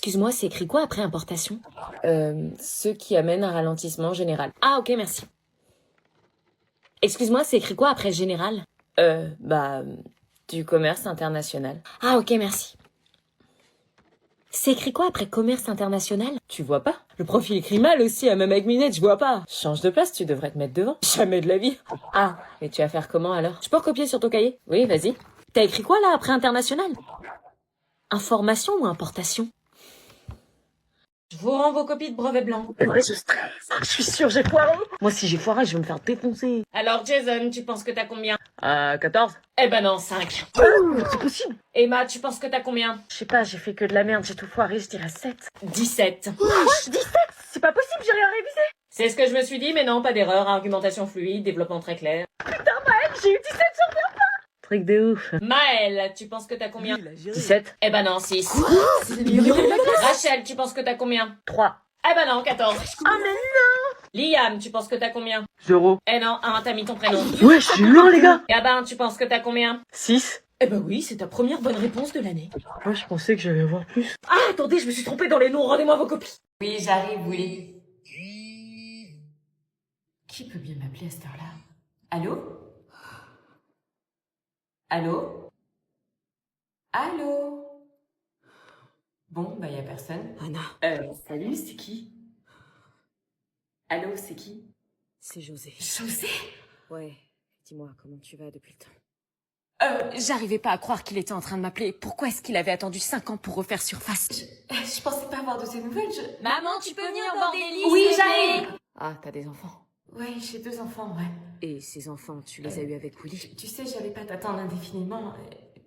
Excuse-moi, c'est écrit quoi après importation? Ce qui amène un ralentissement général. Ah, ok, merci. Excuse-moi, c'est écrit quoi après général? Du commerce international. Ah, ok, merci. C'est écrit quoi après commerce international? Tu vois pas? Le profil écrit mal aussi, même avec mes lunettes, je vois pas. Change de place, tu devrais te mettre devant. Jamais de la vie. Ah, mais tu vas faire comment alors? Je peux recopier sur ton cahier? Oui, vas-y. T'as écrit quoi là après international? Information ou importation? Je vous rends vos copies de brevet blanc. Ouais, je stresse. Je suis sûre, j'ai foiré. Moi, si j'ai foiré, je vais me faire défoncer. Alors, Jason, tu penses que t'as combien? 14. Eh ben non, 5. C'est possible. Emma, tu penses que t'as combien? Je sais pas, j'ai fait que de la merde, j'ai tout foiré, je dirais 7. 17. Wesh, 17? C'est pas possible, j'ai rien révisé. C'est ce que je me suis dit, mais non, pas d'erreur. Argumentation fluide, développement très clair. Putain, Maëlle, j'ai eu 17 sur 20. Truc de ouf. Maëlle, tu penses que t'as combien? 17. Eh ben non, 6. Rachel, tu penses que t'as combien? 3. Eh ben non, 14. Ah mais non. Liam, tu penses que t'as combien? 0. Eh non, 1, t'as mis ton prénom. Ouais, je suis loin, les gars. Gabin, tu penses que t'as combien? 6. Eh ben oui, c'est ta première bonne réponse de l'année. Moi, je pensais que j'allais avoir plus. Ah, attendez, je me suis trompée dans les noms, rendez-moi vos copies. Oui, j'arrive, Willy. Qui peut bien m'appeler à cette heure-là? Allô? Allô? Allô? Bon, bah y a personne. Anna, Salut, c'est qui? Allô, c'est qui? c'est José. José? Ouais, dis-moi, comment tu vas depuis le temps? J'arrivais pas à croire qu'il était en train de m'appeler. Pourquoi est-ce qu'il avait attendu 5 ans pour refaire surface? Je pensais pas avoir de ses nouvelles, Maman, tu peux venir border Lise? Oui, j'arrive! Ah, t'as des enfants. Ouais, j'ai 2 enfants, ouais. Et ces enfants, tu les as eus avec Willy? Tu sais, j'allais pas t'attendre indéfiniment.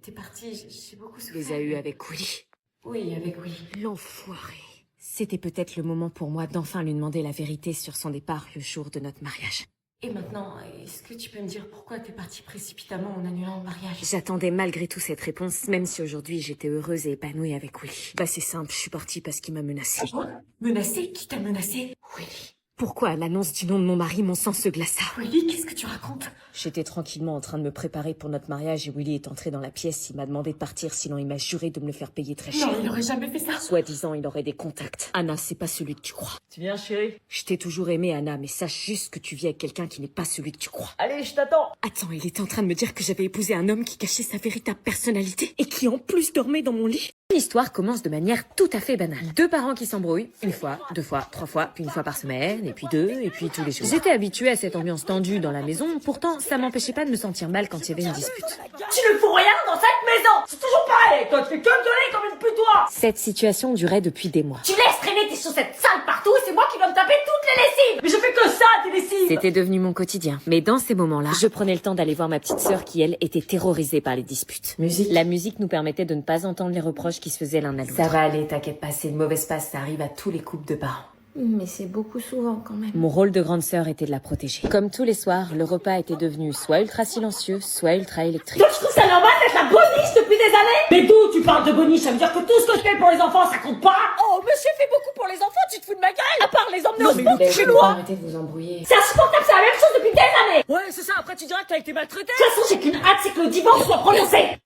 T'es partie, j'ai beaucoup Tu souffert. les as eus avec Willy? Oui, avec Willy. L'enfoiré. C'était peut-être le moment pour moi d'enfin lui demander la vérité sur son départ le jour de notre mariage. Et maintenant, est-ce que tu peux me dire pourquoi t'es partie précipitamment en annulant le mariage? J'attendais malgré tout cette réponse, même si aujourd'hui j'étais heureuse et épanouie avec Willy. Bah c'est simple, je suis partie parce qu'il m'a menacée. Menacée? Qui t'a menacée? Willy. Pourquoi à l'annonce du nom de mon mari, mon sang se glaça? Willy, qu'est-ce que tu racontes? J'étais tranquillement en train de me préparer pour notre mariage et Willy est entré dans la pièce. Il m'a demandé de partir, sinon il m'a juré de me le faire payer très cher. Non, il aurait jamais fait ça. Soi-disant, il aurait des contacts. Anna, c'est pas celui que tu crois. Tu viens, chérie? Je t'ai toujours aimé, Anna, mais sache juste que tu vis avec quelqu'un qui n'est pas celui que tu crois. Allez, je t'attends. Attends, il était en train de me dire que j'avais épousé un homme qui cachait sa véritable personnalité et qui en plus dormait dans mon lit. L'histoire commence de manière tout à fait banale. 2 parents qui s'embrouillent, 1 fois, 2 fois, 3 fois, puis 1 fois par semaine, et puis 2, et puis tous les jours. J'étais habituée à cette ambiance tendue dans la maison, pourtant ça m'empêchait pas de me sentir mal quand il y avait une dispute. Tu ne fous rien dans cette maison! C'est toujours pareil! Toi, tu fais que gueuler comme une putois! Cette situation durait depuis des mois. Tu laisses traîner tes chaussettes sales partout et c'est moi qui va me taper toutes les lessives! Mais je fais que ça, tes lessives! C'était devenu mon quotidien. Mais dans ces moments-là, je prenais le temps d'aller voir ma petite sœur qui, elle, était terrorisée par les disputes. La musique nous permettait de ne pas entendre les reproches qui se faisaient l'un à l'autre. Ça va aller, t'inquiète pas, c'est une mauvaise passe, ça arrive à tous les couples de parents. Mais c'est beaucoup souvent quand même. Mon rôle de grande sœur était de la protéger. Comme tous les soirs, le repas était devenu soit ultra silencieux, soit ultra électrique. Toi, tu trouves ça normal d'être la boniche depuis des années? Mais d'où tu parles de boniche? Ça veut dire que tout ce que je fais pour les enfants, ça compte pas? Oh, monsieur fait beaucoup pour les enfants, tu te fous de ma gueule? À part les emmener au sport, tu fais loin. Arrêtez de vous embrouiller. C'est insupportable, c'est la même chose depuis des années! Ouais, c'est ça, après tu diras que t'as été maltraité. De toute façon, j'ai qu'une hâte, c'est que le divorce soit prononcé!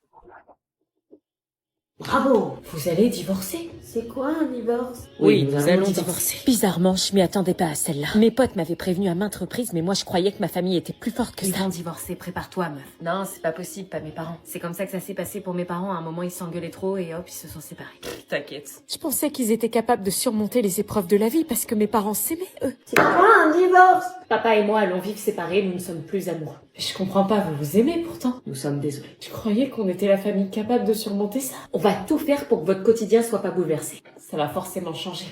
Bravo! Vous allez divorcer? C'est quoi un divorce? Oui, nous allons divorcer. Bizarrement, je m'y attendais pas à celle-là. Mes potes m'avaient prévenu à maintes reprises, mais moi je croyais que ma famille était plus forte que Ils ça. vont divorcer, prépare-toi, meuf. Non, c'est pas possible, pas mes parents. C'est comme ça que ça s'est passé pour mes parents. À un moment, ils s'engueulaient trop et hop, ils se sont séparés. T'inquiète. Je pensais qu'ils étaient capables de surmonter les épreuves de la vie parce que mes parents s'aimaient, eux. C'est quoi un divorce? Papa et moi allons vivre séparés, nous ne sommes plus amoureux. Mais je comprends pas, vous vous aimez pourtant. Nous sommes désolés. Je croyais qu'on était la famille capable de surmonter ça. On va tout faire pour que votre quotidien soit pas bouleversé. Ça va forcément changer.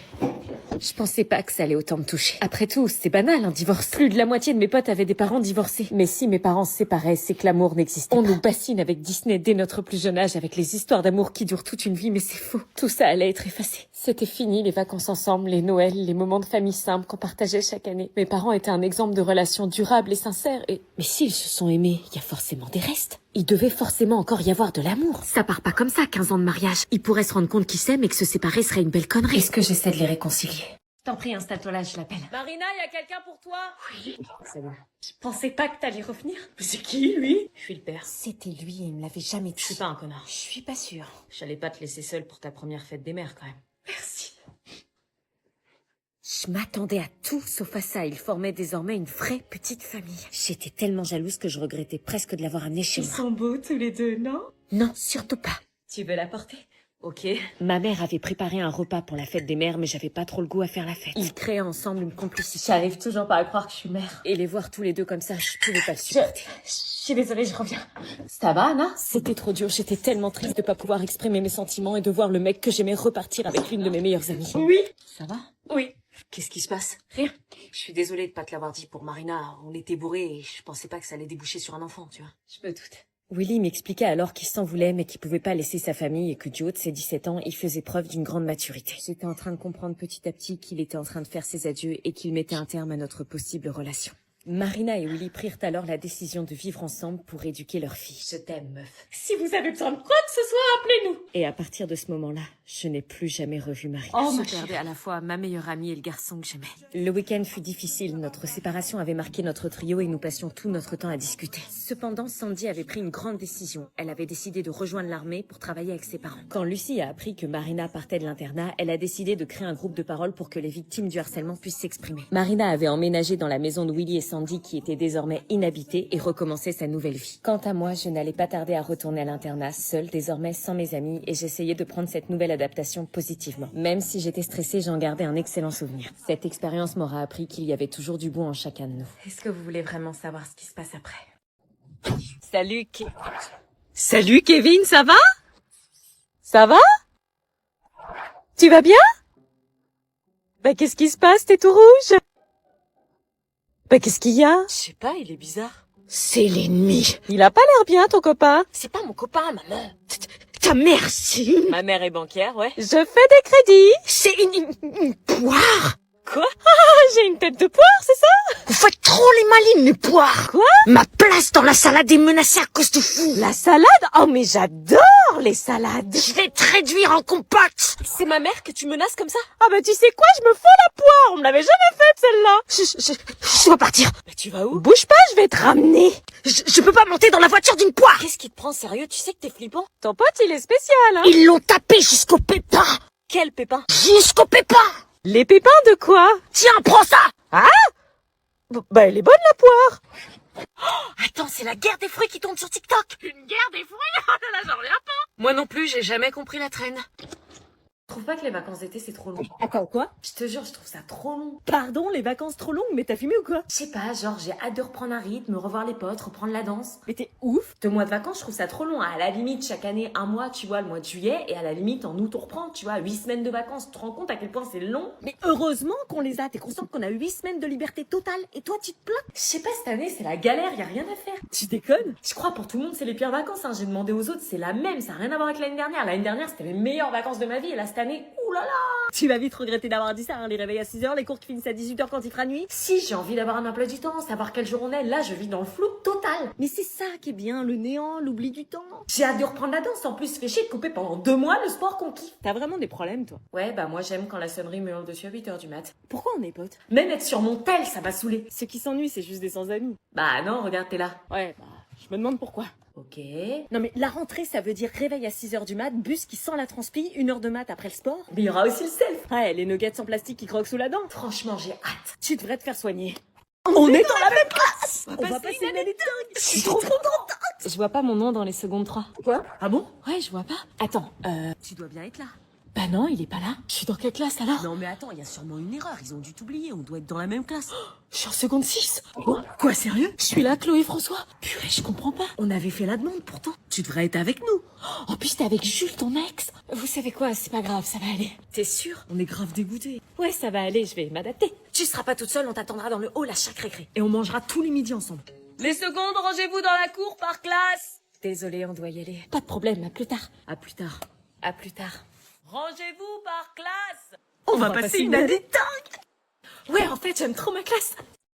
Je pensais pas que ça allait autant me toucher. Après tout, c'est banal, un divorce. Plus de la moitié de mes potes avaient des parents divorcés. Mais si mes parents se séparaient, c'est que l'amour n'existait pas. On nous bassine avec Disney dès notre plus jeune âge, avec les histoires d'amour qui durent toute une vie, mais c'est faux. Tout ça allait être effacé. C'était fini, les vacances ensemble, les Noëls, les moments de famille simples qu'on partageait chaque année. Mes parents étaient un exemple de relation durable et sincère et... Mais s'ils se sont aimés, il y a forcément des restes. Il devait forcément encore y avoir de l'amour. Ça part pas comme ça, 15 ans de mariage. Ils pourraient se rendre compte qu'ils s'aiment et que se séparer serait une belle connerie. Est-ce que j'essaie de les réconcilier? Je t'en prie, installe-toi là, je l'appelle. Marina, y a quelqu'un pour toi? Oui. C'est bon. Je pensais pas que t'allais revenir. Mais c'est qui, lui? Je suis le père. C'était lui et il me l'avait jamais dit. Je suis pas un connard. Je suis pas sûre. J'allais pas te laisser seule pour ta première fête des mères, quand même. Merci. Je m'attendais à tout sauf à ça. Ils formaient désormais une vraie petite famille. J'étais tellement jalouse que je regrettais presque de l'avoir amené chez Ils moi. sont beaux tous les deux, non? Non, surtout pas. Tu veux la porter? Ok. Ma mère avait préparé un repas pour la fête des mères, mais j'avais pas trop le goût à faire la fête. Ils créaient ensemble une complicité. J'arrive toujours pas à croire que je suis mère. Et les voir tous les deux comme ça, je pouvais pas le supporter. Je suis désolée, je reviens. Ça va, Anna? C'était trop dur, j'étais tellement triste de pas pouvoir exprimer mes sentiments et de voir le mec que j'aimais repartir avec l'une de mes meilleures amies. Oui. Ça va? Oui. Qu'est-ce qui se passe? Rien. Je suis désolée de pas te l'avoir dit pour Marina. On était bourrés et je pensais pas que ça allait déboucher sur un enfant, tu vois. Je me doute. Willy m'expliqua alors qu'il s'en voulait mais qu'il pouvait pas laisser sa famille et que du haut de ses 17 ans, il faisait preuve d'une grande maturité. J'étais en train de comprendre petit à petit qu'il était en train de faire ses adieux et qu'il mettait un terme à notre possible relation. Marina et Willy prirent alors la décision de vivre ensemble pour éduquer leur fille. Je t'aime, meuf. Si vous avez besoin de quoi que ce soit, appelez-nous. Et à partir de ce moment-là, je n'ai plus jamais revu Marina. Oh, ma je perdais à la fois ma meilleure amie et le garçon que j'aimais. Le week-end fut difficile. Notre séparation avait marqué notre trio et nous passions tout notre temps à discuter. Cependant, Sandy avait pris une grande décision. Elle avait décidé de rejoindre l'armée pour travailler avec ses parents. Quand Lucie a appris que Marina partait de l'internat, elle a décidé de créer un groupe de parole pour que les victimes du harcèlement puissent s'exprimer. Marina avait emménagé dans la maison de Willy et Sandy qui était désormais inhabitée et recommençait sa nouvelle vie. Quant à moi, je n'allais pas tarder à retourner à l'internat, seule, désormais sans mes amis, et j'essayais de prendre cette nouvelle adaptation positivement. Même si j'étais stressée, j'en gardais un excellent souvenir. Cette expérience m'aura appris qu'il y avait toujours du bon en chacun de nous. Est-ce que vous voulez vraiment savoir ce qui se passe après? Salut, Salut Kevin, ça va? Ça va? Tu vas bien? Bah qu'est-ce qui se passe, t'es tout rouge? Bah qu'est-ce qu'il y a? Je sais pas, il est bizarre. C'est l'ennemi. Il a pas l'air bien, ton copain. C'est pas mon copain, maman. Ta mère, c'est une... Ma mère est banquière, ouais. Je fais des crédits. C'est une poire. Quoi? J'ai une tête de poire, c'est ça? Vous faites trop les malines, les poires. Quoi? Ma place dans la salade est menacée à cause de vous. La salade? Oh mais j'adore les salades. Je vais te réduire en compote. C'est ma mère que tu menaces comme ça? Ah bah tu sais quoi, je me fous la poire. On me l'avait jamais faite celle-là. Je dois partir. Mais tu vas où? Bouge pas, je vais te ramener. Je peux pas monter dans la voiture d'une poire. Qu'est-ce qui te prend sérieux? Tu sais que t'es flippant? Ton pote, il est spécial, hein? Ils l'ont tapé jusqu'au pépin. Quel pépin? Jusqu'au pépin. Les pépins de quoi? Tiens, prends ça. Bah elle est bonne la poire. Attends, c'est la guerre des fruits qui tourne sur TikTok. Une guerre des fruits? Là, j'en reviens pas. Moi non plus, j'ai jamais compris la traîne. Je trouve pas que les vacances d'été c'est trop long. Attends, quoi? Je te jure, je trouve ça trop long. Pardon, les vacances trop longues, mais t'as fumé ou quoi? Je sais pas, genre j'ai hâte de reprendre un rythme, revoir les potes, reprendre la danse. Mais t'es ouf. 2 mois de vacances, je trouve ça trop long. À la limite, chaque année, 1 mois, tu vois, le mois de juillet. Et à la limite, en août, on reprend, tu vois, 8 semaines de vacances. Tu te rends compte à quel point c'est long? Mais heureusement qu'on les a. T'es consciente qu'on a 8 semaines de liberté totale et toi tu te plains? Je sais pas, cette année, c'est la galère, y a rien à faire. Tu déconnes? Je crois pour tout le monde, c'est les pires vacances. Hein. J'ai demandé aux autres, c'est la même, ça a rien à voir avec l'année dernière. L'année dernière, c'était les meilleures vacances de ma vie. Et là, cette année, oulala! Tu vas vite regretter d'avoir dit ça, hein, les réveils à 6h, les cours qui finissent à 18h quand il fera nuit. Si j'ai envie d'avoir un emploi du temps, savoir quel jour on est, là, je vis dans le flou total. Mais c'est ça qui est bien, le néant, l'oubli du temps. J'ai hâte de reprendre la danse. En plus, fait chier de couper pendant 2 mois le sport qu'on kiffe. T'as vraiment des problèmes, toi. Ouais, bah moi, j'aime quand la sonnerie me hurle dessus à 8h du mat. Pourquoi on est potes? Même être sur mon tel, ça m'a saoulé. Ceux qui s'ennuient, c'est juste des sans-amis. Bah non, regarde, t'es là. Ouais, bah, je me demande pourquoi. Ok. Non mais la rentrée, ça veut dire réveil à 6h du mat, bus qui sent la transpi, 1 heure de mat après le sport. Mais il y aura aussi le self. Ouais, les nuggets en plastique qui croquent sous la dent. Franchement, j'ai hâte. Tu devrais te faire soigner. On est dans la même classe. On va passer une année dingue. Je suis trop contente. Je vois pas mon nom dans les secondes 3. Quoi? Ah bon? Ouais, je vois pas. Attends, tu dois bien être là. Bah non, il est pas là. Je suis dans quelle classe alors? Non mais attends, il y a sûrement une erreur, ils ont dû t'oublier, on doit être dans la même classe. Je suis en seconde 6. Quoi, sérieux? Je suis là, Chloé François. Purée, je comprends pas. On avait fait la demande pourtant. Tu devrais être avec nous. En plus, t'es avec Jules, ton ex. Vous savez quoi? C'est pas grave, ça va aller. T'es sûr? On est grave dégoûtés. Ouais, ça va aller, je vais m'adapter. Tu seras pas toute seule, on t'attendra dans le hall à chaque récré. Et on mangera tous les midis ensemble. Les secondes, rangez-vous dans la cour par classe. Désolée, on doit y aller. Pas de problème, à plus tard. À plus tard. À plus tard. Rangez-vous par classe. On va passer une année dingue. Ouais, en fait, j'aime trop ma classe.